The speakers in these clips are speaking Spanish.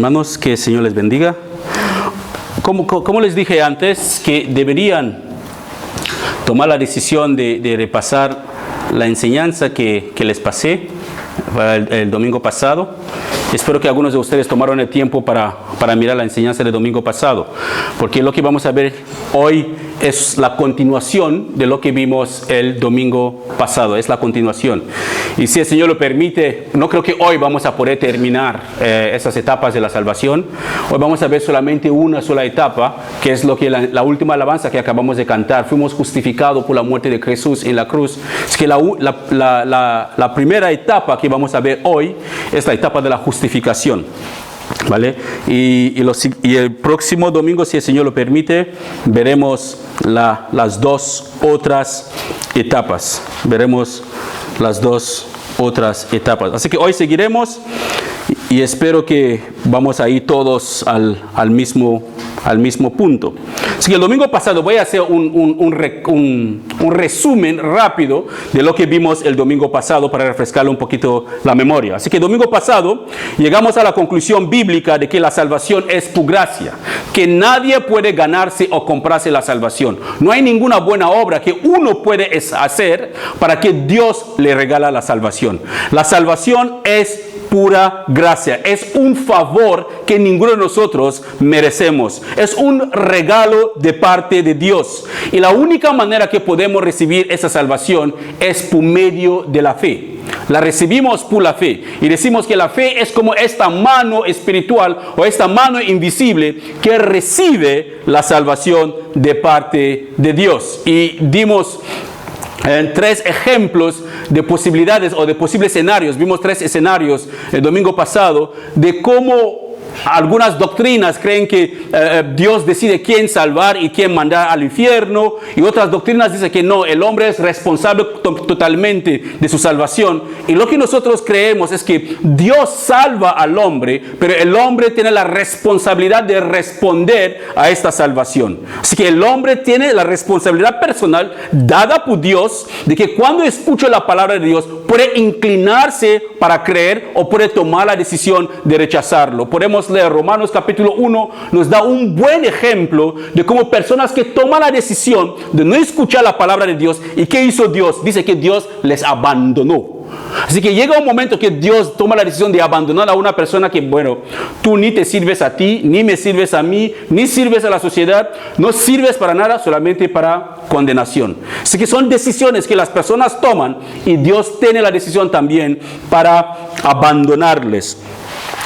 Hermanos, que el Señor les bendiga. Como les dije antes, que deberían tomar la decisión de repasar la enseñanza que les pasé el domingo pasado. Espero que algunos de ustedes tomaron el tiempo para mirar la enseñanza del domingo pasado, porque lo que vamos a ver hoy es la continuación de lo que vimos el domingo pasado, es la continuación. Y si el Señor lo permite, no creo que hoy vamos a poder terminar esas etapas de la salvación. Hoy vamos a ver solamente una sola etapa, que es lo que la última alabanza que acabamos de cantar. Fuimos justificados por la muerte de Jesús en la cruz. Es que la primera etapa que vamos a ver hoy es la etapa de la justificación. ¿Vale? Y el próximo domingo, si el Señor lo permite, veremos las dos otras etapas. Veremos las dos otras etapas. Así que hoy seguiremos y espero que vamos a ir todos al mismo punto. Así que el domingo pasado voy a hacer un resumen rápido de lo que vimos el domingo pasado para refrescarle un poquito la memoria. Así que el domingo pasado llegamos a la conclusión bíblica de que la salvación es por gracia, que nadie puede ganarse o comprarse la salvación. No hay ninguna buena obra que uno puede hacer para que Dios le regala la salvación. La salvación es pura gracia, es un favor que ninguno de nosotros merecemos, es un regalo de parte de Dios, y la única manera que podemos recibir esa salvación es por medio de la fe. La recibimos por la fe y decimos que la fe es como esta mano espiritual o esta mano invisible que recibe la salvación de parte de Dios. Y dimos tres ejemplos de posibilidades o de posibles escenarios. Vimos tres escenarios el domingo pasado de cómo algunas doctrinas creen que Dios decide quién salvar y quién mandar al infierno, y otras doctrinas dicen que no, el hombre es responsable totalmente de su salvación. Y lo que nosotros creemos es que Dios salva al hombre, pero el hombre tiene la responsabilidad de responder a esta salvación. Así que el hombre tiene la responsabilidad personal dada por Dios de que cuando escucha la palabra de Dios puede inclinarse para creer o puede tomar la decisión de rechazarlo. Podemos leer Romanos capítulo 1, nos da un buen ejemplo de cómo personas que toman la decisión de no escuchar la palabra de Dios. ¿Y qué hizo Dios? Dice que Dios les abandonó. Así que llega un momento que Dios toma la decisión de abandonar a una persona que, bueno, tú ni te sirves a ti, ni me sirves a mí, ni sirves a la sociedad, no sirves para nada, solamente para condenación. Así que son decisiones que las personas toman y Dios tiene la decisión también para abandonarles.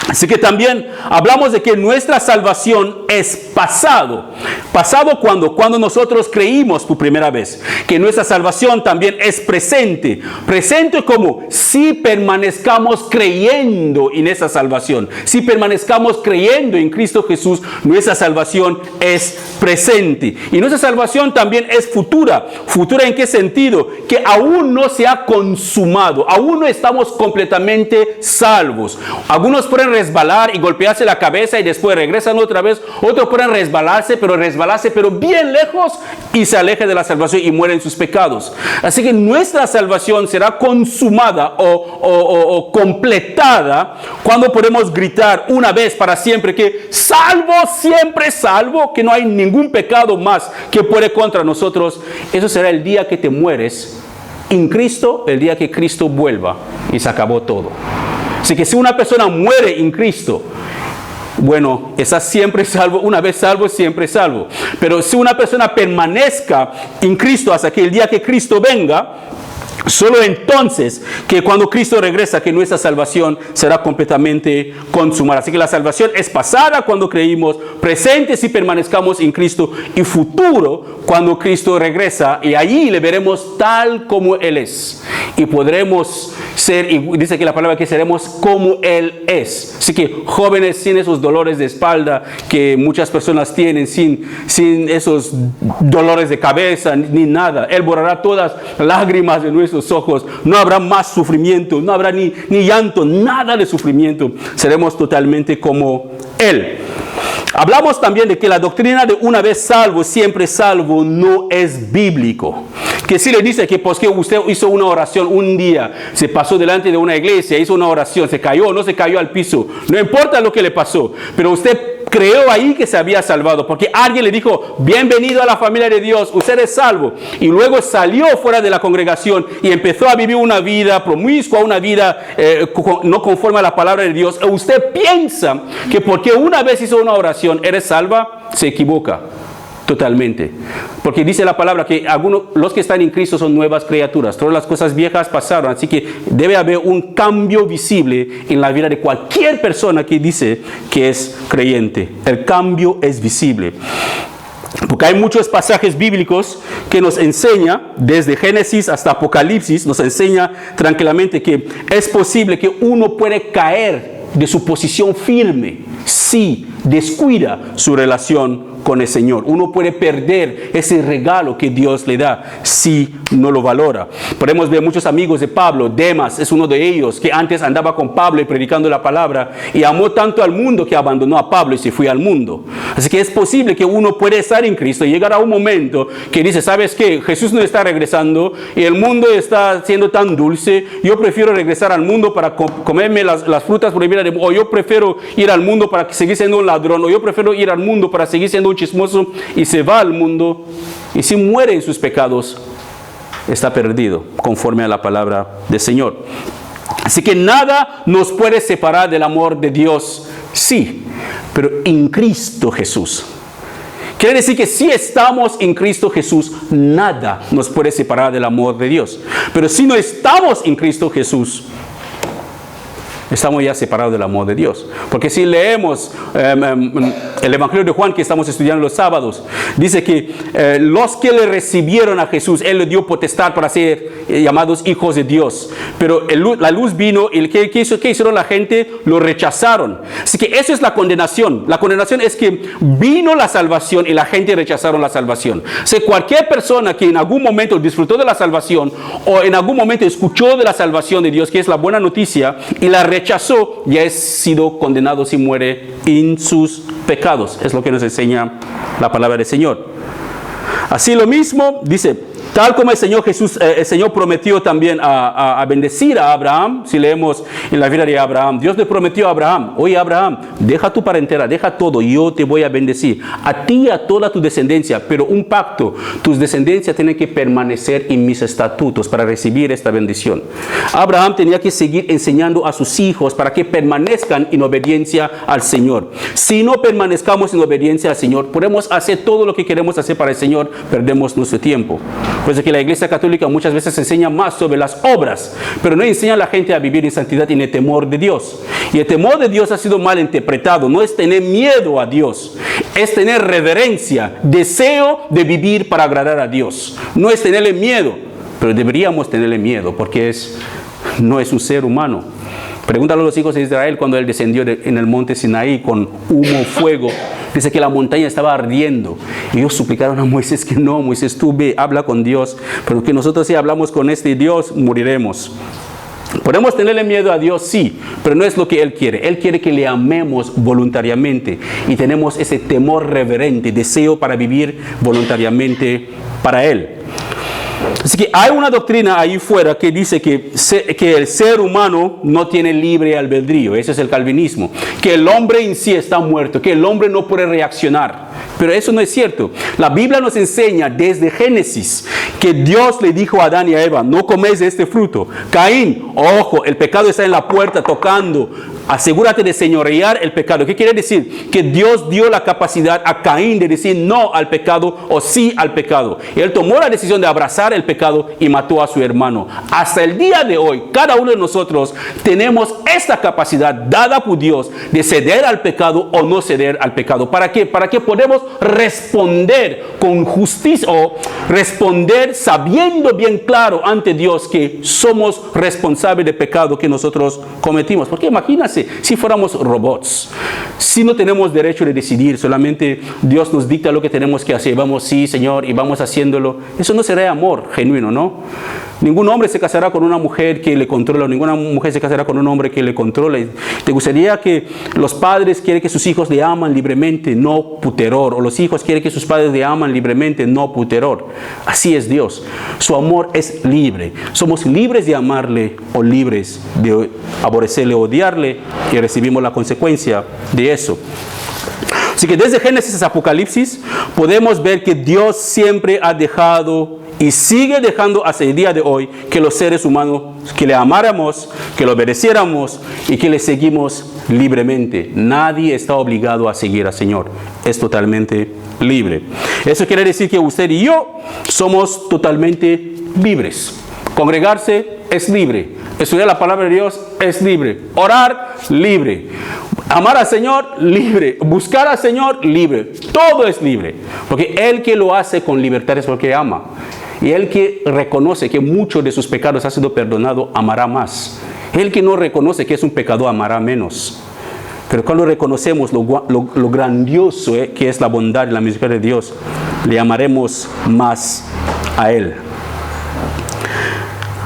Así que también hablamos de que nuestra salvación es pasado. Pasado cuando nosotros creímos por primera vez. Que nuestra salvación también es presente. Presente como si permanezcamos creyendo en esa salvación. Si permanezcamos creyendo en Cristo Jesús, nuestra salvación es presente. Y nuestra salvación también es futura. ¿Futura en qué sentido? Que aún no se ha consumado. Aún no estamos completamente salvos. Algunos pueden resbalar y golpearse la cabeza y después regresan otra vez. Otros pueden resbalarse pero bien lejos y se alejan de la salvación y mueren sus pecados. Así que nuestra salvación será consumada o completada cuando podemos gritar una vez para siempre que salvo, siempre salvo, que no hay ningún pecado más que puede contra nosotros. Eso será el día que te mueres en Cristo, el día que Cristo vuelva y se acabó todo. Así que si una persona muere en Cristo, bueno, está siempre salvo, una vez salvo, siempre salvo. Pero si una persona permanezca en Cristo hasta que el día que Cristo venga, solo entonces que cuando Cristo regresa que nuestra salvación será completamente consumada. Así que la salvación es pasada cuando creímos, presente si permanezcamos en Cristo y futuro cuando Cristo regresa, y allí le veremos tal como Él es y podremos ser, y dice que la palabra que seremos como Él es. Así que jóvenes sin esos dolores de espalda que muchas personas tienen, sin esos dolores de cabeza ni nada, Él borrará todas las lágrimas de nuestros ojos. No habrá más sufrimiento, no habrá ni llanto, nada de sufrimiento. Seremos totalmente como Él. Hablamos también de que la doctrina de una vez salvo, siempre salvo, no es bíblico. Que si le dice que pues que usted hizo una oración un día, se pasó delante de una iglesia, hizo una oración, se cayó o no se cayó al piso, no importa lo que le pasó, pero usted creó ahí que se había salvado, porque alguien le dijo, bienvenido a la familia de Dios, usted es salvo, y luego salió fuera de la congregación y empezó a vivir una vida promiscua, una vida no conforme a la palabra de Dios. Usted piensa que porque una vez hizo una oración, eres salva, se equivoca totalmente, porque dice la palabra que los que están en Cristo son nuevas criaturas, todas las cosas viejas pasaron, así que debe haber un cambio visible en la vida de cualquier persona que dice que es creyente. El cambio es visible, porque hay muchos pasajes bíblicos que nos enseña, desde Génesis hasta Apocalipsis, nos enseña tranquilamente que es posible que uno puede caer de su posición firme si descuida su relación con el Señor. Uno puede perder ese regalo que Dios le da si no lo valora. Podemos ver muchos amigos de Pablo. Demas es uno de ellos, que antes andaba con Pablo y predicando la palabra, y amó tanto al mundo que abandonó a Pablo y se fue al mundo. Así que es posible que uno puede estar en Cristo y llegar a un momento que dice, ¿sabes qué? Jesús no está regresando y el mundo está siendo tan dulce, yo prefiero regresar al mundo para comerme las frutas prohibidas, o yo prefiero ir al mundo para seguir siendo un ladrón, o yo prefiero ir al mundo para seguir siendo un chismoso, y se va al mundo, y si muere en sus pecados, está perdido, conforme a la palabra del Señor. Así que nada nos puede separar del amor de Dios, sí, pero en Cristo Jesús. Quiere decir que si estamos en Cristo Jesús, nada nos puede separar del amor de Dios. Pero si no estamos en Cristo Jesús, estamos ya separados del amor de Dios. Porque si leemos el Evangelio de Juan que estamos estudiando los sábados, dice que los que le recibieron a Jesús, Él le dio potestad para ser llamados hijos de Dios. Pero la luz vino y ¿qué hicieron la gente? Lo rechazaron. Así que eso es la condenación. La condenación es que vino la salvación y la gente rechazaron la salvación. O sea, cualquier persona que en algún momento disfrutó de la salvación o en algún momento escuchó de la salvación de Dios, que es la buena noticia, y la rechazó, ya ha sido condenado si muere en sus pecados. Es lo que nos enseña la palabra del Señor. Así lo mismo dice, tal como el Señor Jesús, el Señor prometió también a bendecir a Abraham. Si leemos en la vida de Abraham, Dios le prometió a Abraham, oye Abraham, deja tu parentela, deja todo, yo te voy a bendecir, a ti y a toda tu descendencia, pero un pacto, tus descendencias tienen que permanecer en mis estatutos para recibir esta bendición. Abraham tenía que seguir enseñando a sus hijos para que permanezcan en obediencia al Señor. Si no permanezcamos en obediencia al Señor, podemos hacer todo lo que queremos hacer para el Señor, perdemos nuestro tiempo. Pues que la Iglesia Católica muchas veces enseña más sobre las obras, pero no enseña a la gente a vivir en santidad y en el temor de Dios. Y el temor de Dios ha sido mal interpretado. No es tener miedo a Dios, es tener reverencia, deseo de vivir para agradar a Dios. No es tenerle miedo, pero deberíamos tenerle miedo porque no es un ser humano. Pregúntale a los hijos de Israel cuando él descendió en el monte Sinaí con humo, fuego. Dice que la montaña estaba ardiendo. Y ellos suplicaron a Moisés que no, Moisés, tú ve, habla con Dios. Pero que nosotros si hablamos con este Dios, moriremos. Podemos tenerle miedo a Dios, sí, pero no es lo que Él quiere. Él quiere que le amemos voluntariamente. Y tenemos ese temor reverente, deseo para vivir voluntariamente para Él. Así que hay una doctrina ahí fuera que dice que el ser humano no tiene libre albedrío. Ese es el calvinismo. Que el hombre en sí está muerto, que el hombre no puede reaccionar. Pero eso no es cierto. La Biblia nos enseña desde Génesis que Dios le dijo a Adán y a Eva, no coméis de este fruto. Caín, ojo, el pecado está en la puerta tocando. Asegúrate de señorear el pecado. ¿Qué quiere decir? Que Dios dio la capacidad a Caín de decir no al pecado o sí al pecado. Y él tomó la decisión de abrazar el pecado y mató a su hermano. Hasta el día de hoy, cada uno de nosotros tenemos esta capacidad dada por Dios de ceder al pecado o no ceder al pecado. ¿Para qué? Para que podamos responder con justicia o responder sabiendo bien claro ante Dios que somos responsables del pecado que nosotros cometimos. Porque imagínense si fuéramos robots, si no tenemos derecho de decidir, solamente Dios nos dicta lo que tenemos que hacer, vamos sí Señor y vamos haciéndolo. Eso no será amor genuino, ¿no? Ningún hombre se casará con una mujer que le controla, ninguna mujer se casará con un hombre que le controla. ¿Te gustaría que los padres quieren que sus hijos le aman libremente, no puteror? O los hijos quieren que sus padres le aman libremente, no puteror. Así es Dios. Su amor es libre. Somos libres de amarle o libres de aborrecerle o odiarle, y recibimos la consecuencia de eso. Así que desde Génesis a Apocalipsis podemos ver que Dios siempre ha dejado y sigue dejando hasta el día de hoy que los seres humanos, que le amáramos, que lo obedeciéramos y que le seguimos libremente. Nadie está obligado a seguir al Señor. Es totalmente libre. Eso quiere decir que usted y yo somos totalmente libres. Congregarse es libre. Estudiar la palabra de Dios es libre. Orar, libre. Amar al Señor, libre. Buscar al Señor, libre. Todo es libre. Porque el que lo hace con libertad es porque ama. Y el que reconoce que muchos de sus pecados han sido perdonados, amará más. El que no reconoce que es un pecador, amará menos. Pero cuando reconocemos lo grandioso que es la bondad y la misericordia de Dios, le amaremos más a Él.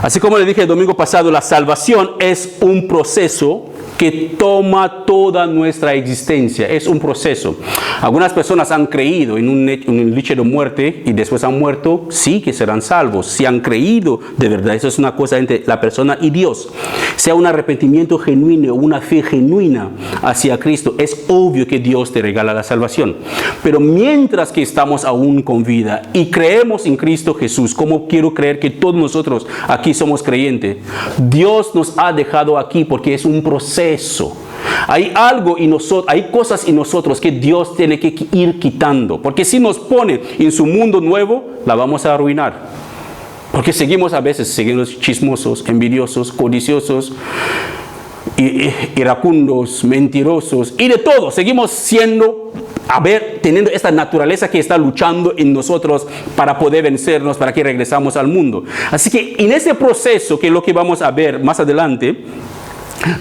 Así como le dije el domingo pasado, la salvación es un proceso que toma toda nuestra existencia. Es un proceso. Algunas personas han creído en un hecho de muerte y después han muerto, sí que serán salvos. Si han creído de verdad, eso es una cosa entre la persona y Dios. Sea un arrepentimiento genuino o una fe genuina hacia Cristo, es obvio que Dios te regala la salvación. Pero mientras que estamos aún con vida y creemos en Cristo Jesús, como quiero creer que todos nosotros aquí somos creyentes, Dios nos ha dejado aquí porque es un proceso. Hay algo en nosotros, hay cosas en nosotros que Dios tiene que ir quitando, porque si nos pone en su mundo nuevo, la vamos a arruinar. Porque seguimos a veces, seguimos chismosos, envidiosos, codiciosos, iracundos, mentirosos y de todo. Seguimos siendo, teniendo esta naturaleza que está luchando en nosotros para poder vencernos, para que regresamos al mundo. Así que en ese proceso, que es lo que vamos a ver más adelante,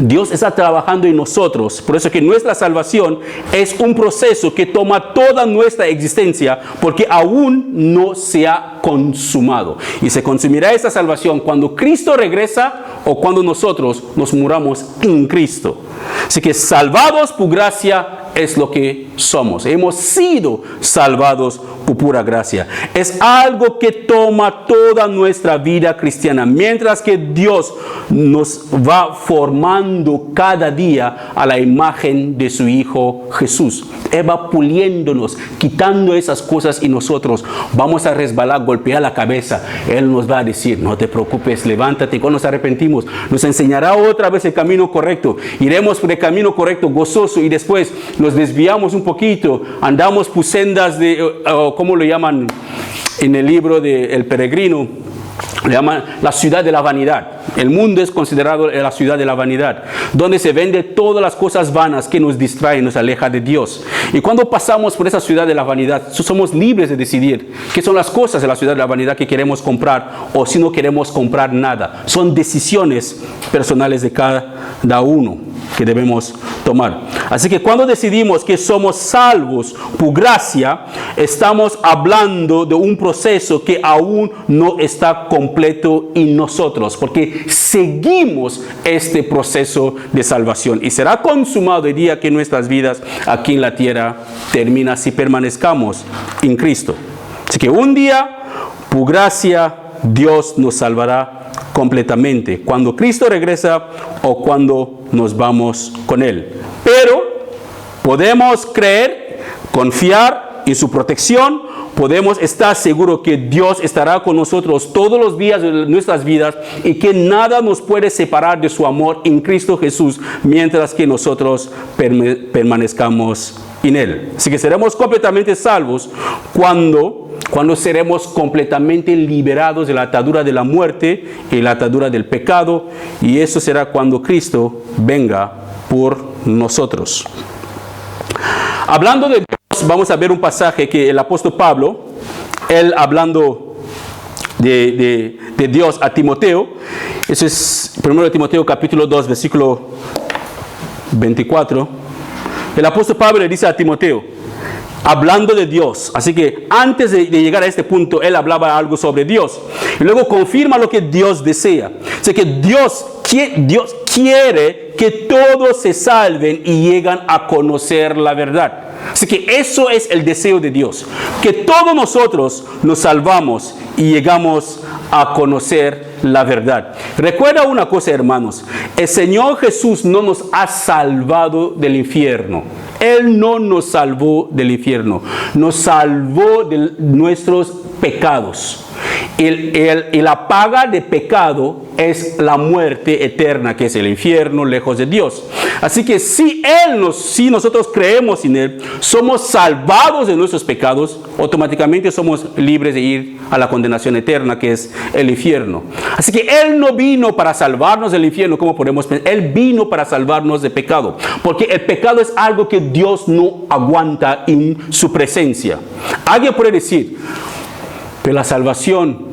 Dios está trabajando en nosotros. Por eso que nuestra salvación es un proceso que toma toda nuestra existencia, porque aún no se ha consumado. Y se consumirá esta salvación cuando Cristo regresa o cuando nosotros nos muramos en Cristo. Así que salvados por gracia es lo que somos. Hemos sido salvados por pura gracia. Es algo que toma toda nuestra vida cristiana. Mientras que Dios nos va formando cada día a la imagen de su Hijo Jesús. Él va puliéndonos, quitando esas cosas y nosotros vamos a resbalar, golpear la cabeza. Él nos va a decir, no te preocupes, levántate. Cuando nos arrepentimos, nos enseñará otra vez el camino correcto. Iremos por el camino correcto, gozoso, y después nos desviamos un poquito, andamos por sendas de, ¿cómo lo llaman en el libro de El Peregrino? Le llaman la ciudad de la vanidad. El mundo es considerado la ciudad de la vanidad, donde se vende todas las cosas vanas que nos distraen, nos aleja de Dios. Y cuando pasamos por esa ciudad de la vanidad, somos libres de decidir qué son las cosas de la ciudad de la vanidad que queremos comprar, o si no queremos comprar nada. Son decisiones personales de cada uno que debemos tomar. Así que cuando decidimos que somos salvos por gracia, estamos hablando de un proceso que aún no está completo en nosotros, porque seguimos este proceso de salvación y será consumado el día que nuestras vidas aquí en la tierra termina, si permanezcamos en Cristo. Así que un día, por gracia, Dios nos salvará completamente, cuando Cristo regresa o cuando nos vamos con Él. Pero podemos creer, confiar en su protección, podemos estar seguros que Dios estará con nosotros todos los días de nuestras vidas y que nada nos puede separar de su amor en Cristo Jesús mientras que nosotros permanezcamos en Él. Así que seremos completamente salvos cuando seremos completamente liberados de la atadura de la muerte y la atadura del pecado, y eso será cuando Cristo venga por nosotros. Hablando de Dios, vamos a ver un pasaje que el apóstol Pablo, él hablando de Dios a Timoteo, eso es 1 Timoteo capítulo 2, versículo 24. El apóstol Pablo le dice a Timoteo, hablando de Dios. Así que antes de llegar a este punto, él hablaba algo sobre Dios. Y luego confirma lo que Dios desea. Así que Dios quiere que todos se salven y llegan a conocer la verdad. Así que eso es el deseo de Dios. Que todos nosotros nos salvamos y llegamos a conocer la verdad. Recuerda una cosa, hermanos. El Señor Jesús no nos ha salvado del infierno. Él no nos salvó del infierno. Nos salvó de nuestros pecados. Y la paga de pecado es la muerte eterna, que es el infierno, lejos de Dios. Así que si nosotros creemos en Él, somos salvados de nuestros pecados, automáticamente somos libres de ir a la condenación eterna, que es el infierno. Así que Él no vino para salvarnos del infierno, como podemos pensar. Él vino para salvarnos de pecado, porque el pecado es algo que Dios no aguanta en su presencia. Alguien puede decir, pero la salvación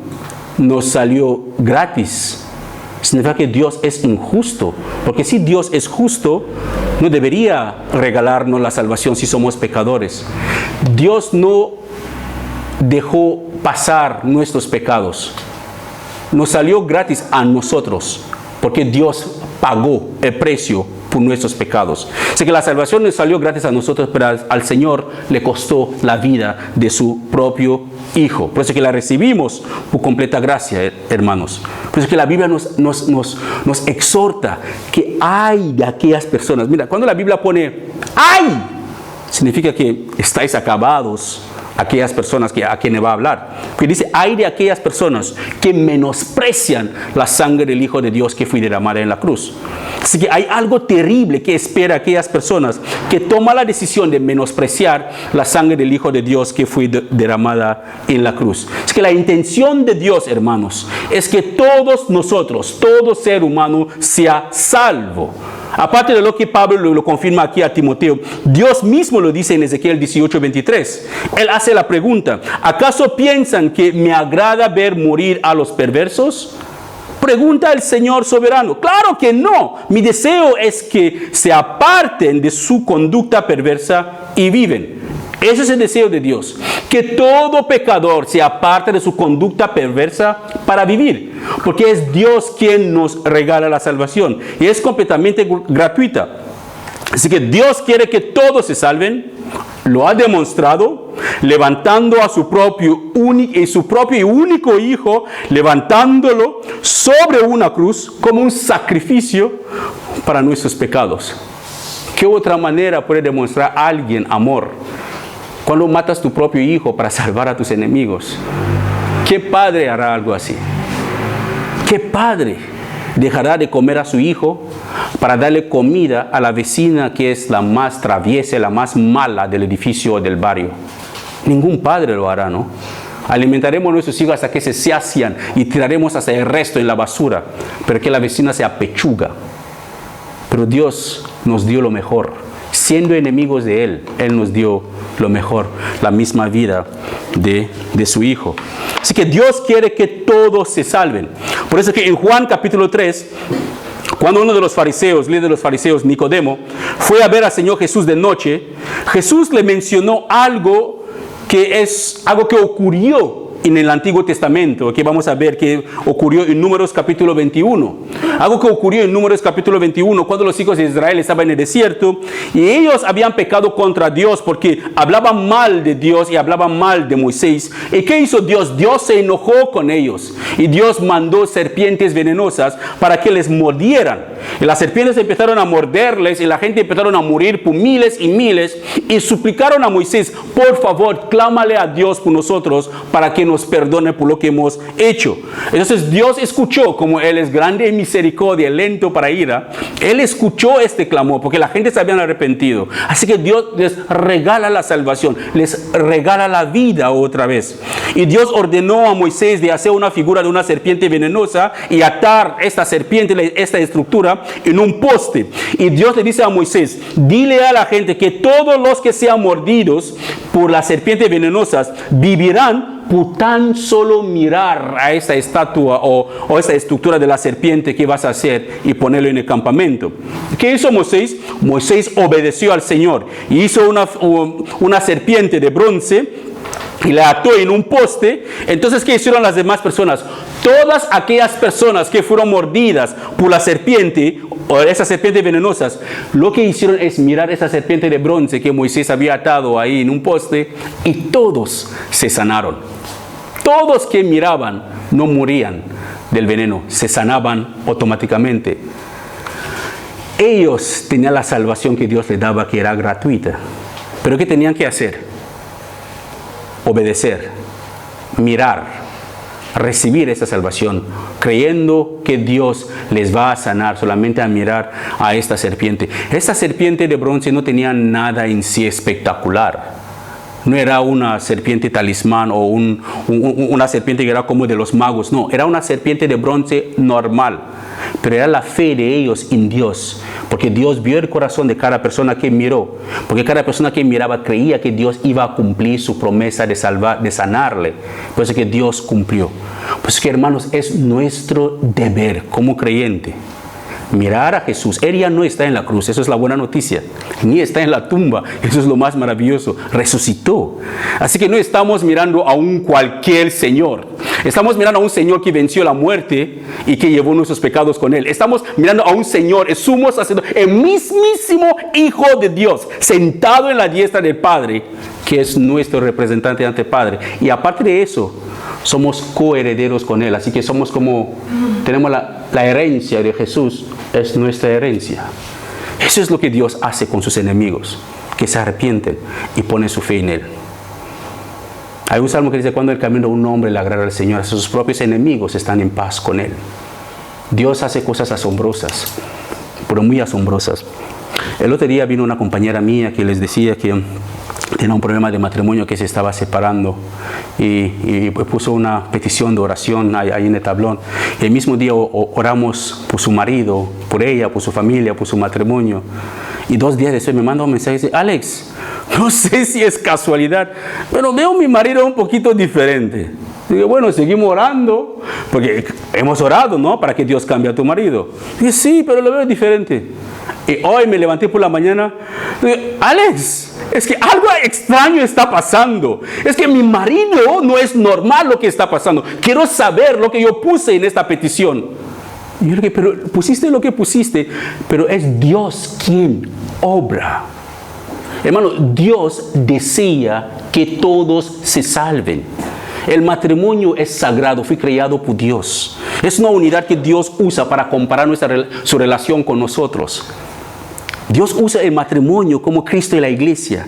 nos salió gratis. Significa que Dios es injusto, porque si Dios es justo, no debería regalarnos la salvación si somos pecadores. Dios no dejó pasar nuestros pecados. Nos salió gratis a nosotros, porque Dios pagó el precio por nuestros pecados. Así que la salvación nos salió gratis a nosotros, pero al Señor le costó la vida de su propio Hijo. Por eso que la recibimos por completa gracia, hermanos. Por eso que la Biblia nos exhorta que hay de aquellas personas. Mira, cuando la Biblia pone ¡ay!, significa que estáis acabados. Aquellas personas a quienes va a hablar. Que dice, hay de aquellas personas que menosprecian la sangre del Hijo de Dios que fue derramada en la cruz. Así que hay algo terrible que espera a aquellas personas que toman la decisión de menospreciar la sangre del Hijo de Dios que fue derramada en la cruz. Así que la intención de Dios, hermanos, es que todos nosotros, todo ser humano, sea salvo. Aparte de lo que Pablo lo confirma aquí a Timoteo, Dios mismo lo dice en Ezequiel 18:23. Él hace la pregunta, ¿acaso piensan que me agrada ver morir a los perversos? Pregunta el Señor soberano. Claro que no. Mi deseo es que se aparten de su conducta perversa y viven. Ese es el deseo de Dios, que todo pecador se aparte de su conducta perversa para vivir, porque es Dios quien nos regala la salvación y es completamente gratuita. Así que Dios quiere que todos se salven, lo ha demostrado levantando a su propio y único Hijo, levantándolo sobre una cruz como un sacrificio para nuestros pecados. ¿Qué otra manera puede demostrar a alguien amor? Cuando matas tu propio hijo para salvar a tus enemigos. ¿Qué padre hará algo así? ¿Qué padre dejará de comer a su hijo para darle comida a la vecina que es la más traviesa, la más mala del edificio o del barrio? Ningún padre lo hará, ¿no? Alimentaremos a nuestros hijos hasta que se sacian y tiraremos hasta el resto en la basura, pero que la vecina se apechuga. Pero Dios nos dio lo mejor. Siendo enemigos de Él, Él nos dio lo mejor, la misma vida de su Hijo. Así que Dios quiere que todos se salven. Por eso que en Juan capítulo 3, cuando uno de los fariseos, líder de los fariseos, Nicodemo, fue a ver al Señor Jesús de noche, Jesús le mencionó algo que ocurrió en el Antiguo Testamento, que vamos a ver que ocurrió en Números capítulo 21. Algo que ocurrió en Números capítulo 21 cuando los hijos de Israel estaban en el desierto y ellos habían pecado contra Dios porque hablaban mal de Dios y hablaban mal de Moisés. ¿Y qué hizo Dios? Dios se enojó con ellos y Dios mandó serpientes venenosas para que les mordieran. Y las serpientes empezaron a morderles y la gente empezaron a morir por miles y miles y suplicaron a Moisés, por favor, clámale a Dios por nosotros para que nos perdone por lo que hemos hecho. Entonces Dios escuchó, como Él es grande en misericordia, lento para ira, Él escuchó este clamor porque la gente se habían arrepentido. Así que Dios les regala la salvación, les regala la vida otra vez. Y Dios ordenó a Moisés de hacer una figura de una serpiente venenosa y atar esta serpiente, esta estructura, en un poste. Y Dios le dice a Moisés, dile a la gente que todos los que sean mordidos por las serpientes venenosas vivirán tan solo mirar a esta estatua o esta estructura de la serpiente que vas a hacer y ponerlo en el campamento. ¿Qué hizo Moisés? Moisés obedeció al Señor y hizo una serpiente de bronce y la ató en un poste. Entonces, ¿qué hicieron las demás personas? Todas aquellas personas que fueron mordidas por la serpiente o esas serpientes venenosas, lo que hicieron es mirar esa serpiente de bronce que Moisés había atado ahí en un poste, y todos se sanaron. Todos que miraban no morían del veneno, se sanaban automáticamente. Ellos tenían la salvación que Dios les daba, que era gratuita. Pero ¿qué tenían que hacer? Obedecer, mirar, recibir esa salvación, creyendo que Dios les va a sanar solamente a mirar a esta serpiente. Esta serpiente de bronce no tenía nada en sí espectacular. No era una serpiente talismán o una serpiente que era como de los magos. No, era una serpiente de bronce normal. Pero era la fe de ellos en Dios. Porque Dios vio el corazón de cada persona que miró. Porque cada persona que miraba creía que Dios iba a cumplir su promesa de salvar, de sanarle. Por eso que Dios cumplió. Por eso que, hermanos, es nuestro deber como creyente mirar a Jesús. Él ya no está en la cruz, eso es la buena noticia. Ni está en la tumba, eso es lo más maravilloso. Resucitó. Así que no estamos mirando a un cualquier Señor. Estamos mirando a un Señor que venció la muerte y que llevó nuestros pecados con Él. Estamos mirando a un Señor, el sumo sacerdote, el mismísimo Hijo de Dios, sentado en la diestra del Padre, que es nuestro representante ante el Padre. Y aparte de eso, somos coherederos con Él. Así que somos como, tenemos la herencia de Jesús, es nuestra herencia. Eso es lo que Dios hace con sus enemigos, que se arrepienten y ponen su fe en Él. Hay un salmo que dice: cuando el camino de un hombre le agrada al Señor, sus propios enemigos están en paz con Él. Dios hace cosas asombrosas, pero muy asombrosas. El otro día vino una compañera mía que les decía que tenía un problema de matrimonio, que se estaba separando, y puso una petición de oración ahí en el tablón. Y el mismo día oramos por su marido, por ella, por su familia, por su matrimonio. Y 2 días después me manda un mensaje y dice: Alex, no sé si es casualidad, pero veo a mi marido un poquito diferente. Digo: bueno, seguimos orando, porque hemos orado, ¿no?, para que Dios cambie a tu marido. Dice: sí, pero lo veo diferente. Y hoy me levanté por la mañana, digo: Alex, es que algo extraño está pasando. Es que mi marido no es normal lo que está pasando. Quiero saber lo que yo puse en esta petición. Y yo le dije: pero pusiste lo que pusiste, pero es Dios quien obra. Hermano, Dios desea que todos se salven. El matrimonio es sagrado, fue creado por Dios. Es una unidad que Dios usa para comparar su relación con nosotros. Dios usa el matrimonio como Cristo y la iglesia.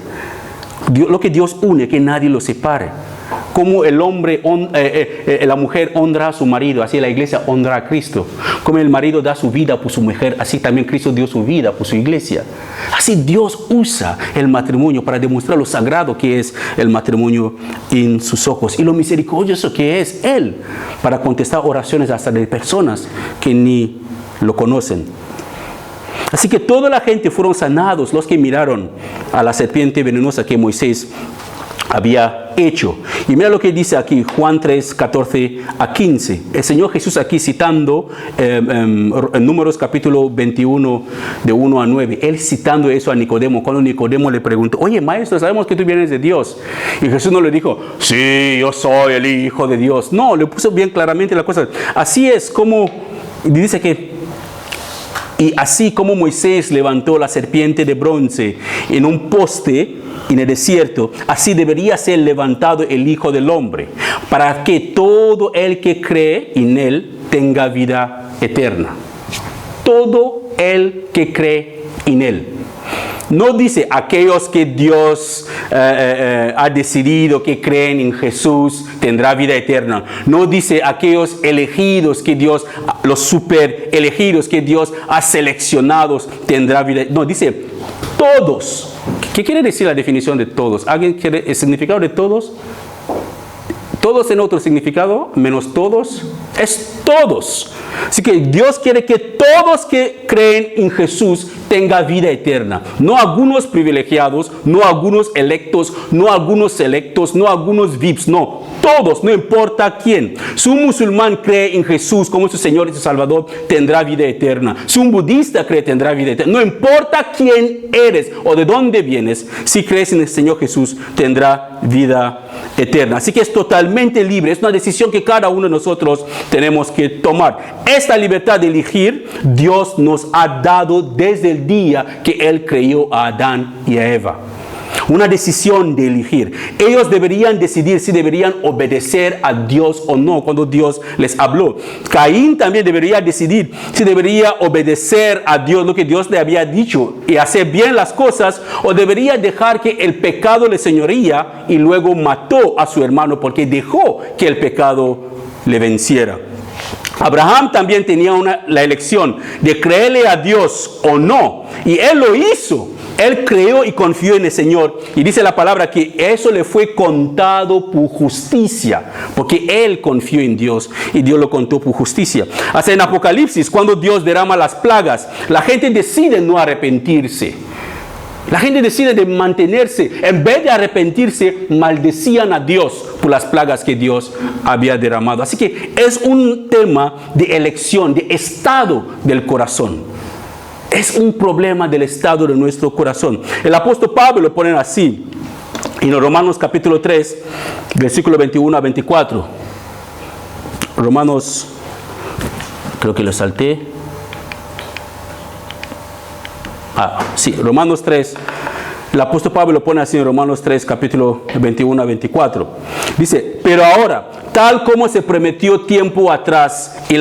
Lo que Dios une, que nadie lo separe. Como el hombre, la mujer honra a su marido, así la iglesia honra a Cristo. Como el marido da su vida por su mujer, así también Cristo dio su vida por su iglesia. Así Dios usa el matrimonio para demostrar lo sagrado que es el matrimonio en sus ojos y lo misericordioso que es Él para contestar oraciones hasta de personas que ni lo conocen. Así que toda la gente fueron sanados, los que miraron a la serpiente venenosa que Moisés había hecho. Y mira lo que dice aquí, Juan 3, 14 a 15. El Señor Jesús aquí citando en Números capítulo 21, de 1 a 9. Él citando eso a Nicodemo, cuando Nicodemo le preguntó: oye, maestro, sabemos que tú vienes de Dios. Y Jesús no le dijo: sí, yo soy el Hijo de Dios. No, le puso bien claramente la cosa. Así es como, dice que: y así como Moisés levantó la serpiente de bronce en un poste en el desierto, así debería ser levantado el Hijo del Hombre, para que todo el que cree en Él tenga vida eterna. Todo el que cree en Él. No dice aquellos que Dios ha decidido que creen en Jesús tendrá vida eterna. No dice aquellos elegidos que Dios, los super elegidos que Dios ha seleccionado tendrá vida. No, dice todos. ¿Qué quiere decir la definición de todos? ¿Alguien quiere el significado de todos? ¿Todos en otro significado? ¿Menos todos? Es Todos. Así que Dios quiere que todos que creen en Jesús tengan vida eterna. No algunos privilegiados, no algunos electos, no algunos selectos, no algunos VIPs, no. Todos, no importa quién. Si un musulmán cree en Jesús como su Señor y su Salvador, tendrá vida eterna. Si un budista cree, tendrá vida eterna. No importa quién eres o de dónde vienes, si crees en el Señor Jesús, tendrá vida eterna. Así que es totalmente libre. Es una decisión que cada uno de nosotros tenemos que tomar. Esta libertad de elegir, Dios nos ha dado desde el día que Él creó a Adán y a Eva. Una decisión de elegir. Ellos deberían decidir si deberían obedecer a Dios o no cuando Dios les habló. Caín también debería decidir si debería obedecer a Dios lo que Dios le había dicho y hacer bien las cosas, o debería dejar que el pecado le señoría y luego mató a su hermano porque dejó que el pecado le venciera. Abraham también tenía la elección de creerle a Dios o no, y él lo hizo. Él creó y confió en el Señor, y dice la palabra que eso le fue contado por justicia, porque él confió en Dios y Dios lo contó por justicia. Hasta en Apocalipsis, cuando Dios derrama las plagas, la gente decide no arrepentirse. La gente decide de mantenerse. En vez de arrepentirse, maldecían a Dios por las plagas que Dios había derramado. Así que es un tema de elección, de estado del corazón. Es un problema del estado de nuestro corazón. El apóstol Pablo lo pone así en Romanos capítulo 3, versículo 21 a 24. Romanos, creo que lo salté. Romanos 3. El apóstol Pablo lo pone así en Romanos 3, capítulo 21 a 24. Dice, pero ahora, tal como se prometió tiempo atrás en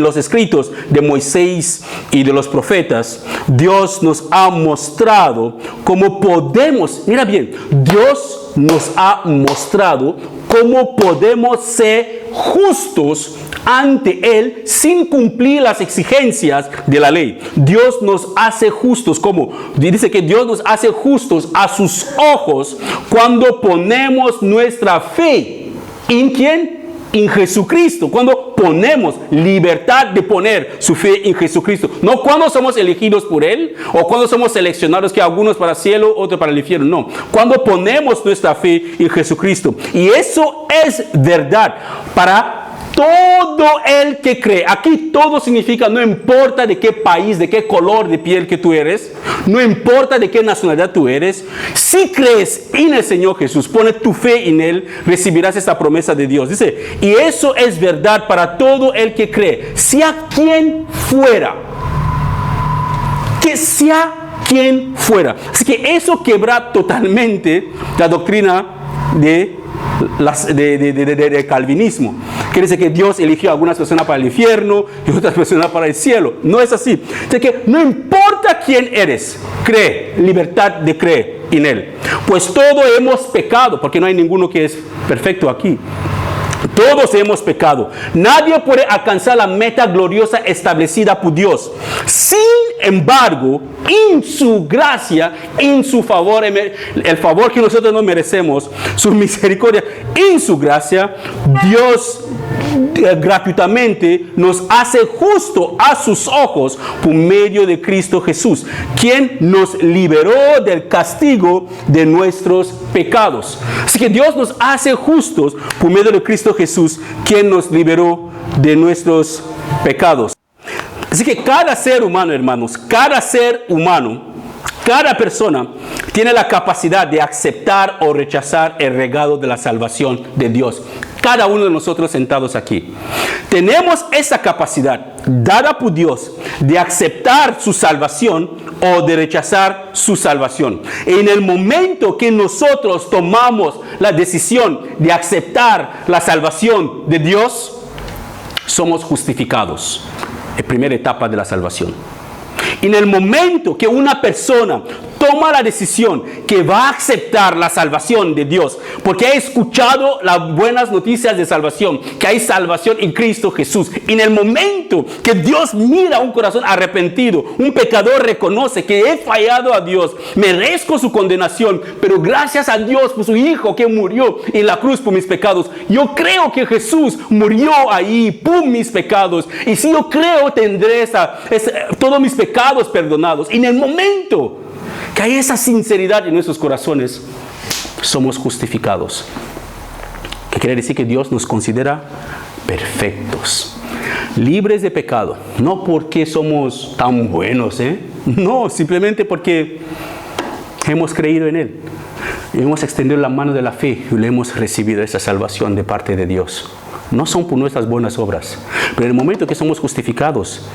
los escritos de Moisés y de los profetas, Dios nos ha mostrado cómo podemos, mira bien, Dios nos ha mostrado cómo podemos ser justos ante Él sin cumplir las exigencias de la ley. Dios nos hace justos. ¿Cómo? Dice que Dios nos hace justos a sus ojos cuando ponemos nuestra fe. ¿En quién? En Jesucristo. Cuando ponemos libertad de poner su fe en Jesucristo. No cuando somos elegidos por Él o cuando somos seleccionados, que algunos para el cielo, otros para el infierno. No. Cuando ponemos nuestra fe en Jesucristo. Y eso es verdad para todo el que cree. Aquí todo significa, no importa de qué país, de qué color de piel que tú eres, no importa de qué nacionalidad tú eres, si crees en el Señor Jesús, pone tu fe en Él, recibirás esta promesa de Dios. Dice, y eso es verdad para todo el que cree, sea quien fuera. Que sea quien fuera. Así que eso quebra totalmente la doctrina de calvinismo, que dice que Dios eligió a algunas personas para el infierno y otras personas para el cielo. No es así. Dice que no importa quién eres, cree, libertad de creer en Él. Pues todos hemos pecado, porque no hay ninguno que es perfecto aquí. Todos hemos pecado. Nadie puede alcanzar la meta gloriosa establecida por Dios. Sin embargo, en su gracia, en su favor, el favor que nosotros no merecemos, su misericordia, en su gracia, Dios gratuitamente nos hace justo a sus ojos por medio de Cristo Jesús, quien nos liberó del castigo de nuestros pecados. Así que Dios nos hace justos por medio de Cristo Jesús, quien nos liberó de nuestros pecados. Así que cada ser humano, hermanos, cada ser humano, cada persona tiene la capacidad de aceptar o rechazar el regalo de la salvación de Dios. Cada uno de nosotros sentados aquí tenemos esa capacidad dada por Dios de aceptar su salvación o de rechazar su salvación. En el momento que nosotros tomamos la decisión de aceptar la salvación de Dios, somos justificados. La primera etapa de la salvación. En el momento que una persona toma la decisión que va a aceptar la salvación de Dios, porque ha escuchado las buenas noticias de salvación, que hay salvación en Cristo Jesús. En el momento que Dios mira un corazón arrepentido, un pecador reconoce que he fallado a Dios, merezco su condenación, pero gracias a Dios por su Hijo que murió en la cruz por mis pecados. Yo creo que Jesús murió ahí por mis pecados, y si yo creo tendré todos mis pecados perdonados. En el momento que hay esa sinceridad en nuestros corazones, somos justificados. ¿Qué quiere decir? Que Dios nos considera perfectos, libres de pecado. No porque somos tan buenos, no, simplemente porque hemos creído en Él. Hemos extendido la mano de la fe y le hemos recibido esa salvación de parte de Dios. No son por nuestras buenas obras, pero en el momento que somos justificados,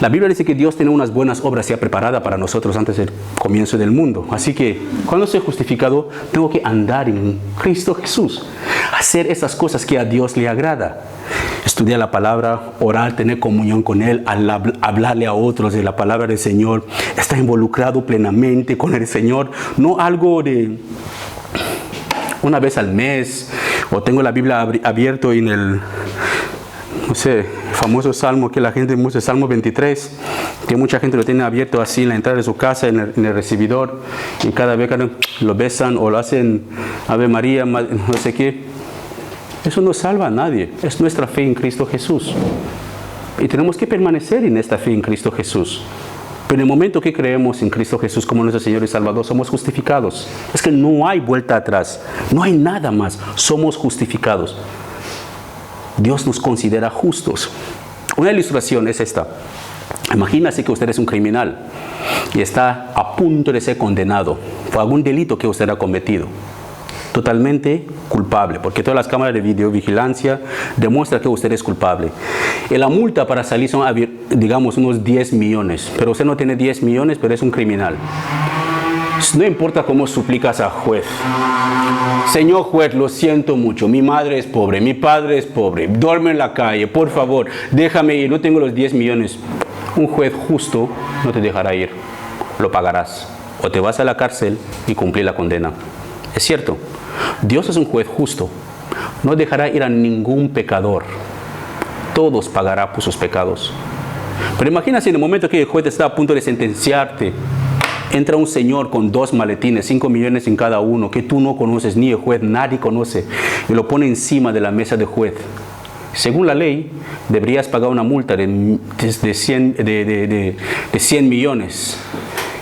la Biblia dice que Dios tiene unas buenas obras ya preparadas para nosotros antes del comienzo del mundo. Así que cuando soy justificado, tengo que andar en Cristo Jesús, hacer esas cosas que a Dios le agrada. Estudiar la palabra, orar, tener comunión con Él, hablarle a otros de la palabra del Señor, estar involucrado plenamente con el Señor, no algo de una vez al mes, o tengo la Biblia abierto en el, famoso salmo que la gente usa, Salmo 23, que mucha gente lo tiene abierto así en la entrada de su casa, en el recibidor, y cada vez que lo besan o lo hacen Ave María, no sé qué. Eso no salva a nadie, es nuestra fe en Cristo Jesús. Y tenemos que permanecer en esta fe en Cristo Jesús. Pero en el momento que creemos en Cristo Jesús como nuestro Señor y Salvador, somos justificados. Es que no hay vuelta atrás, no hay nada más, somos justificados. Dios nos considera justos. Una ilustración es esta. Imagínese que usted es un criminal y está a punto de ser condenado por algún delito que usted ha cometido. Totalmente culpable, porque todas las cámaras de videovigilancia demuestran que usted es culpable. Y la multa para salir son, digamos, unos 10 millones. Pero usted no tiene 10 millones, pero es un criminal. No importa cómo suplicas al juez. Señor juez, lo siento mucho. Mi madre es pobre, mi padre es pobre. Duerme en la calle, por favor, déjame ir. No tengo los 10 millones. Un juez justo no te dejará ir. Lo pagarás. O te vas a la cárcel y cumplir la condena. Es cierto. Dios es un juez justo. No dejará ir a ningún pecador. Todos pagarán por sus pecados. Pero imagínate en el momento que el juez está a punto de sentenciarte, entra un señor con 2 maletines, 5 millones en cada uno, que tú no conoces, ni el juez, nadie conoce, y lo pone encima de la mesa del juez. Según la ley, deberías pagar una multa de 100 millones.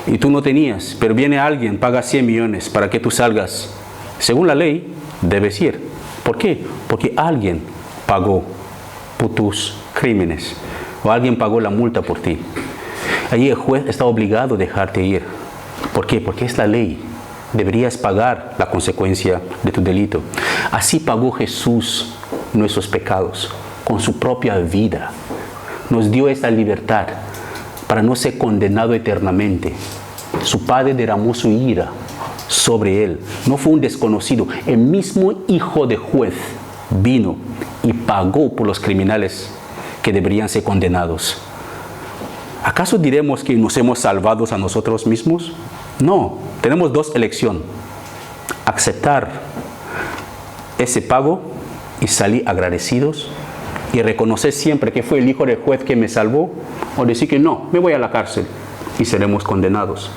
Y tú no tenías, pero viene alguien, paga 100 millones para que tú salgas. Según la ley, debes ir. ¿Por qué? Porque alguien pagó por tus crímenes, o alguien pagó la multa por ti. Allí el juez está obligado a dejarte ir. ¿Por qué? Porque es la ley. Deberías pagar la consecuencia de tu delito. Así pagó Jesús nuestros pecados con su propia vida. Nos dio esta libertad para no ser condenado eternamente. Su Padre derramó su ira sobre Él. No fue un desconocido. El mismo Hijo de juez vino y pagó por los criminales que deberían ser condenados. ¿Acaso diremos que nos hemos salvado a nosotros mismos? No, tenemos 2 elecciones. Aceptar ese pago y salir agradecidos y reconocer siempre que fue el Hijo del juez que me salvó, o decir que no, me voy a la cárcel y seremos condenados.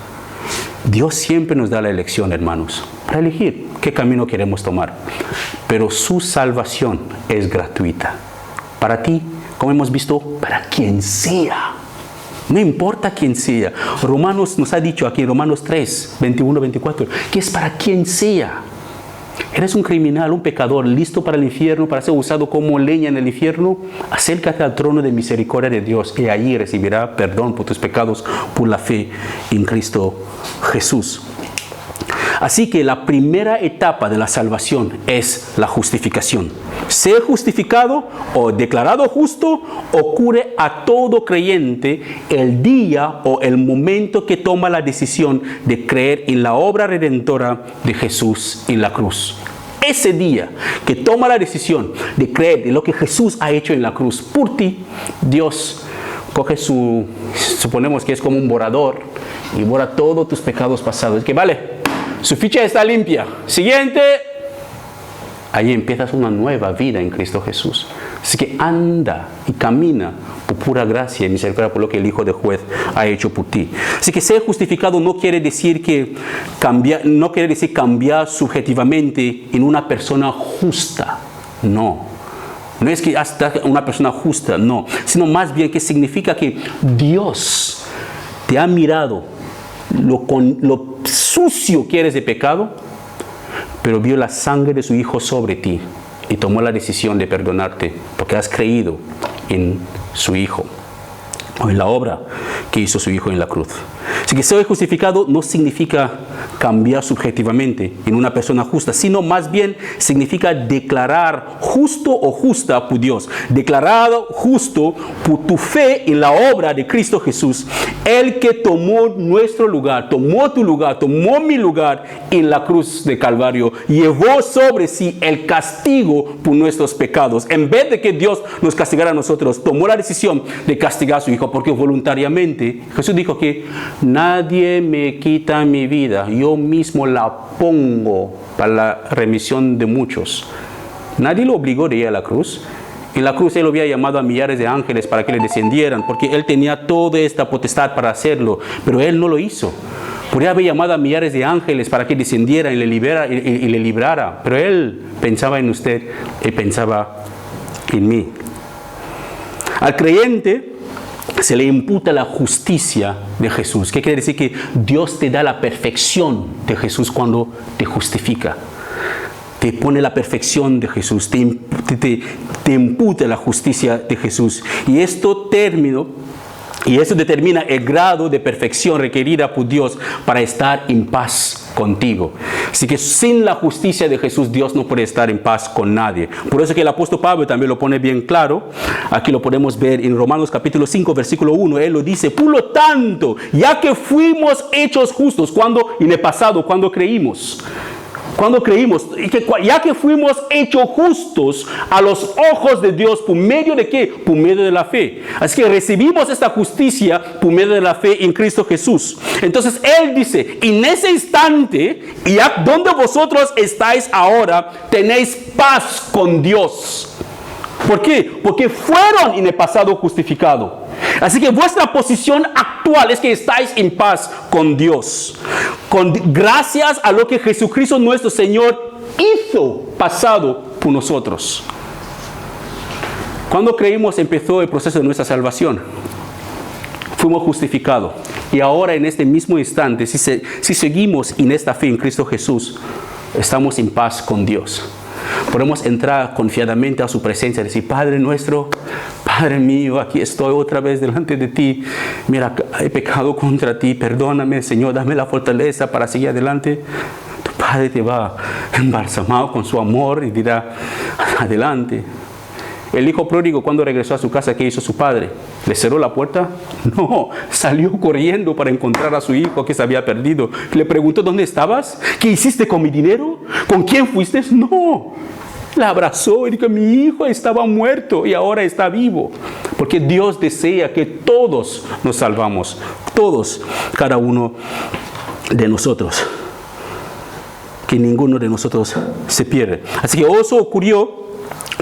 Dios siempre nos da la elección, hermanos, para elegir qué camino queremos tomar. Pero su salvación es gratuita. Para ti, como hemos visto, para quien sea. No importa quién sea. Romanos nos ha dicho aquí, Romanos 3, 21, 24, que es para quien sea. Eres un criminal, un pecador, listo para el infierno, para ser usado como leña en el infierno. Acércate al trono de misericordia de Dios y allí recibirás perdón por tus pecados por la fe en Cristo Jesús. Así que la primera etapa de la salvación es la justificación. Ser justificado o declarado justo ocurre a todo creyente el día o el momento que toma la decisión de creer en la obra redentora de Jesús en la cruz. Ese día que toma la decisión de creer en lo que Jesús ha hecho en la cruz por ti, Dios coge suponemos que es como un borrador, y borra todos tus pecados pasados. Es que vale, su ficha está limpia. Siguiente. Ahí empiezas una nueva vida en Cristo Jesús. Así que anda y camina por pura gracia y misericordia por lo que el Hijo de Juez ha hecho por ti. Así que ser justificado no quiere decir cambiar subjetivamente en una persona justa. No. No es que hasta una persona justa, no. Sino más bien que significa que Dios te ha mirado lo sucio que eres de pecado, pero vio la sangre de su Hijo sobre ti y tomó la decisión de perdonarte porque has creído en su Hijo o en la obra que hizo su Hijo en la cruz. Así que ser justificado no significa cambiar subjetivamente en una persona justa, sino más bien significa declarar justo o justa por Dios, declarado justo por tu fe en la obra de Cristo Jesús, el que tomó nuestro lugar, tomó tu lugar, tomó mi lugar en la cruz de Calvario, llevó sobre sí el castigo por nuestros pecados. En vez de que Dios nos castigara a nosotros, tomó la decisión de castigar a su Hijo, porque voluntariamente Jesús dijo que nadie me quita mi vida, yo mismo la pongo para la remisión de muchos. Nadie lo obligó de ir a la cruz. En la cruz Él había llamado a millares de ángeles para que le descendieran, porque Él tenía toda esta potestad para hacerlo, pero Él no lo hizo. Podría haber llamado a millares de ángeles para que descendieran y le librara, pero Él pensaba en usted, Él pensaba en mí. Al creyente se le imputa la justicia de Jesús. ¿Qué quiere decir? Que Dios te da la perfección de Jesús cuando te justifica. Te pone la perfección de Jesús, te imputa la justicia de Jesús. Y eso determina el grado de perfección requerida por Dios para estar en paz contigo. Así que sin la justicia de Jesús, Dios no puede estar en paz con nadie. Por eso que el apóstol Pablo también lo pone bien claro. Aquí lo podemos ver en Romanos capítulo 5, versículo 1. Él lo dice: por lo tanto, ya que fuimos hechos justos, en el pasado, cuando creímos, ya que fuimos hechos justos a los ojos de Dios, ¿por medio de qué? Por medio de la fe. Así que recibimos esta justicia por medio de la fe en Cristo Jesús. Entonces Él dice: en ese instante, y donde vosotros estáis ahora, tenéis paz con Dios. ¿Por qué? Porque fueron en el pasado justificados. Así que vuestra posición actual es que estáis en paz con Dios, gracias a lo que Jesucristo nuestro Señor hizo pasado por nosotros. Cuando creímos empezó el proceso de nuestra salvación. Fuimos justificados. Y ahora en este mismo instante, si seguimos en esta fe en Cristo Jesús, estamos en paz con Dios. Podemos entrar confiadamente a su presencia y decir: Padre nuestro, Padre mío, aquí estoy otra vez delante de ti. Mira, he pecado contra ti, perdóname, Señor, dame la fortaleza para seguir adelante. Tu Padre te va embalsamado con su amor y dirá: adelante. El hijo pródigo, cuando regresó a su casa, ¿qué hizo su padre? ¿Le cerró la puerta? No, salió corriendo para encontrar a su hijo que se había perdido. Le preguntó: ¿dónde estabas? ¿Qué hiciste con mi dinero? ¿Con quién fuiste? No, la abrazó y dijo: mi hijo estaba muerto y ahora está vivo. Porque Dios desea que todos nos salvamos, todos, cada uno de nosotros, que ninguno de nosotros se pierde. Así que eso ocurrió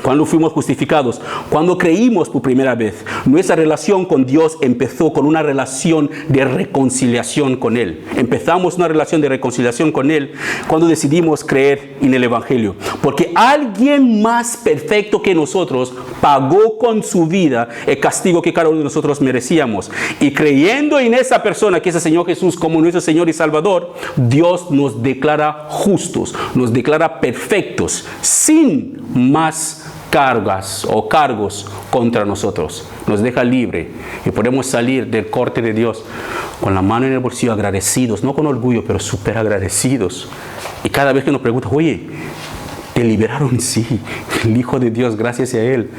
cuando fuimos justificados, cuando creímos por primera vez. Nuestra relación con Dios empezó con una relación de reconciliación con Él. Empezamos una relación de reconciliación con Él cuando decidimos creer en el Evangelio. Porque alguien más perfecto que nosotros pagó con su vida el castigo que cada uno de nosotros merecíamos. Y creyendo en esa persona, que es el Señor Jesús, como nuestro Señor y Salvador, Dios nos declara justos, nos declara perfectos, sin más cargos contra nosotros. Nos deja libre y podemos salir del corte de Dios con la mano en el bolsillo, agradecidos, no con orgullo, pero súper agradecidos. Y cada vez que nos preguntan: oye, ¿te liberaron? Sí, el Hijo de Dios, gracias a Él.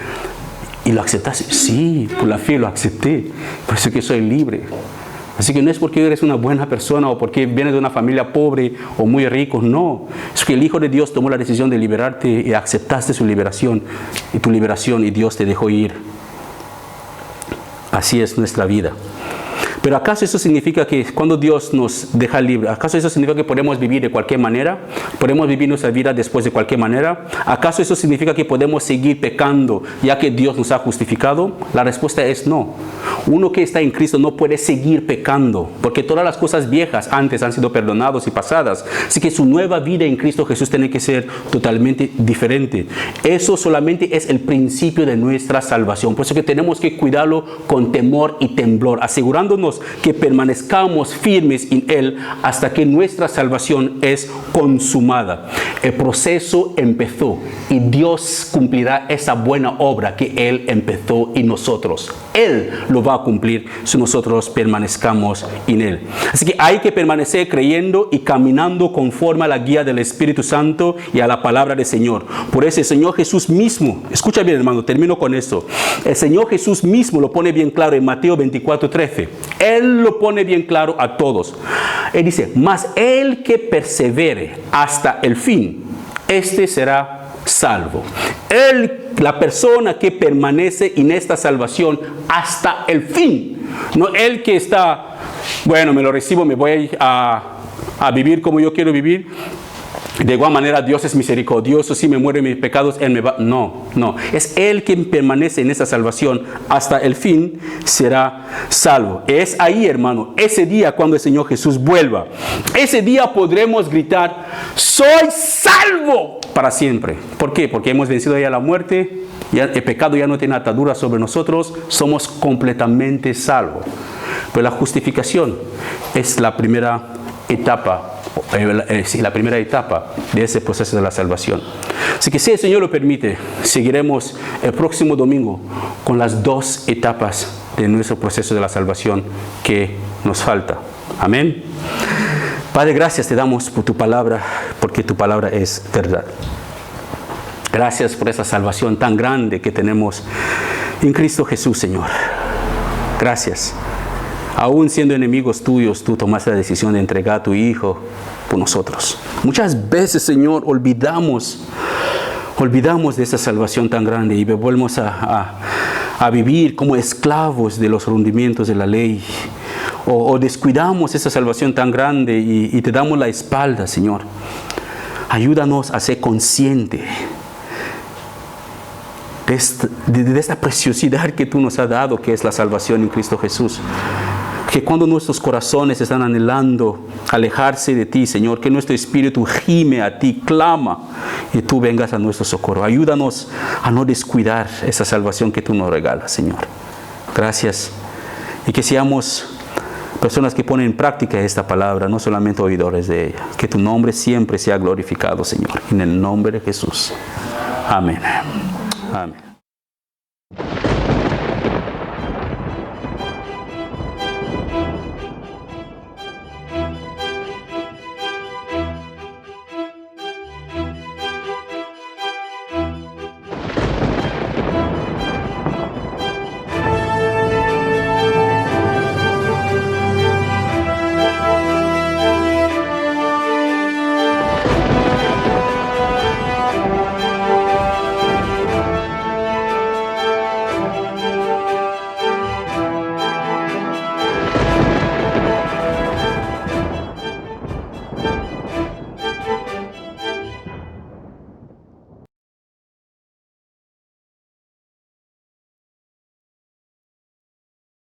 ¿Y lo aceptaste? Sí, por la fe lo acepté, por eso que soy libre. Así que no es porque eres una buena persona o porque vienes de una familia pobre o muy rico, no. Es que el Hijo de Dios tomó la decisión de liberarte y aceptaste su liberación y tu liberación, y Dios te dejó ir. Así es nuestra vida. Pero ¿acaso eso significa que cuando Dios nos deja libre, acaso eso significa que podemos vivir de cualquier manera? ¿Podemos vivir nuestra vida después de cualquier manera? ¿Acaso eso significa que podemos seguir pecando ya que Dios nos ha justificado? La respuesta es no. Uno que está en Cristo no puede seguir pecando, porque todas las cosas viejas antes han sido perdonadas y pasadas. Así que su nueva vida en Cristo Jesús tiene que ser totalmente diferente. Eso solamente es el principio de nuestra salvación. Por eso que tenemos que cuidarlo con temor y temblor, asegurándonos que permanezcamos firmes en Él hasta que nuestra salvación es consumada. El proceso empezó y Dios cumplirá esa buena obra que Él empezó en nosotros. Él lo va a cumplir si nosotros permanezcamos en Él. Así que hay que permanecer creyendo y caminando conforme a la guía del Espíritu Santo y a la palabra del Señor. Por eso el Señor Jesús mismo, escucha bien hermano, termino con esto. El Señor Jesús mismo lo pone bien claro en Mateo 24:13. Él lo pone bien claro a todos. Él dice, mas el que persevere hasta el fin, este será salvo. La persona que permanece en esta salvación hasta el fin. No el que está, bueno, me lo recibo, me voy a vivir como yo quiero vivir. De igual manera, Dios es misericordioso. Si me mueren mis pecados, Él me va. No. Es Él quien permanece en esa salvación hasta el fin, será salvo. Es ahí, hermano, ese día cuando el Señor Jesús vuelva. Ese día podremos gritar, soy salvo para siempre. ¿Por qué? Porque hemos vencido ya la muerte. Ya el pecado ya no tiene atadura sobre nosotros. Somos completamente salvos. Pero la justificación es la primera etapa. La primera etapa de ese proceso de la salvación. Así que si el Señor lo permite, seguiremos el próximo domingo con las dos etapas de nuestro proceso de la salvación que nos falta. Amén. Padre, gracias te damos por tu palabra, porque tu palabra es verdad. Gracias por esa salvación tan grande que tenemos en Cristo Jesús, Señor. Gracias. Aún siendo enemigos tuyos, tú tomaste la decisión de entregar a tu Hijo por nosotros. Muchas veces, Señor, olvidamos de esa salvación tan grande y volvemos a vivir como esclavos de los rendimientos de la ley. O descuidamos esa salvación tan grande y te damos la espalda, Señor. Ayúdanos a ser conscientes de esta preciosidad que tú nos has dado, que es la salvación en Cristo Jesús. Que cuando nuestros corazones están anhelando alejarse de ti, Señor, que nuestro espíritu gime a ti, clama, y tú vengas a nuestro socorro. Ayúdanos a no descuidar esa salvación que tú nos regalas, Señor. Gracias. Y que seamos personas que ponen en práctica esta palabra, no solamente oidores de ella. Que tu nombre siempre sea glorificado, Señor. En el nombre de Jesús. Amén. Amén.